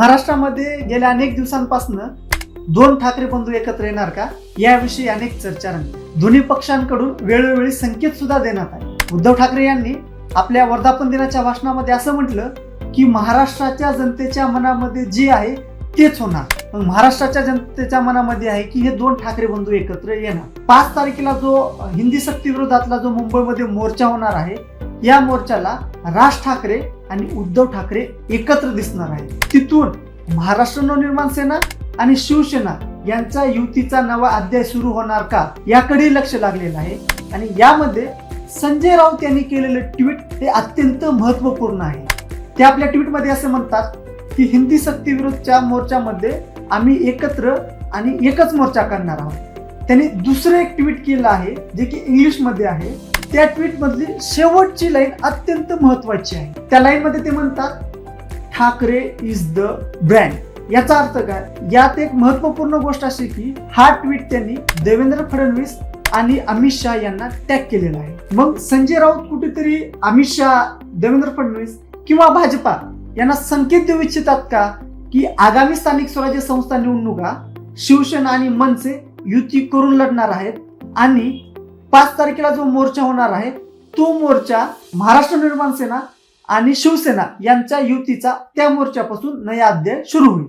महाराष्ट्रामध्ये गेल्या अनेक दिवसांपासून दोन ठाकरे बंधू एकत्र येणार का याविषयी अनेक चर्चा रंगल्या। दोन्ही पक्षांकडून वेळोवेळी संकेत सुद्धा देण्यात आले। उद्धव ठाकरे यांनी आपल्या वर्धापन दिनाच्या भाषणामध्ये असं म्हटलं की महाराष्ट्राच्या जनतेच्या मनामध्ये जे आहे तेच होणार। पण महाराष्ट्राच्या जनतेच्या मनामध्ये आहे की हे दोन ठाकरे बंधू एकत्र येणार। 5 तारखेला जो हिंदी सक्ती विरोधातला जो मुंबईमध्ये मोर्चा होणार आहे, या मोर्चाला राज ठाकरे आणि उद्धव ठाकरे एकत्र दिसणार आहे। तिथून महाराष्ट्र नवनिर्माण सेना आणि शिवसेना यांचा युतीचा नवा अध्याय सुरू होणार का याकडे लक्ष लागलेलं आहे। आणि यामध्ये संजय राऊत यांनी केलेले ट्विट हे अत्यंत महत्त्वपूर्ण आहे। ते आपल्या ट्विटमध्ये असे म्हणतात की हिंदी सक्ती विरोधच्या मोर्चामध्ये आम्ही एकत्र आणि एकच मोर्चा करणार आहोत। त्यांनी दुसरं एक ट्विट केलं आहे जे की इंग्लिश मध्ये आहे। त्या ट्विट मधली शेवटची लाईन अत्यंत महत्वाची आहे। त्या लाईन मध्ये ते म्हणतात ठाकरे इज द ब्रँड। याचा अर्थ काय? यात एक महत्वपूर्ण गोष्ट अशी की हा ट्विट त्यांनी देवेंद्र फडणवीस आणि अमित शहा यांना टॅग केलेला आहे। मग संजय राऊत कुठेतरी अमित शहा, देवेंद्र फडणवीस किंवा भाजपा यांना संकेत देऊ इच्छितात का की आगामी स्थानिक स्वराज्य संस्था निवडणुका शिवसेना आणि मनसे युती करून लढणार आहेत आणि 5 तारखेला जो मोर्चा होणार आहे तो मोर्चा महाराष्ट्र निर्माण सेना आणि शिवसेना यांच्या युतीचा त्या मोर्चापासून नया अध्याय सुरू होईल।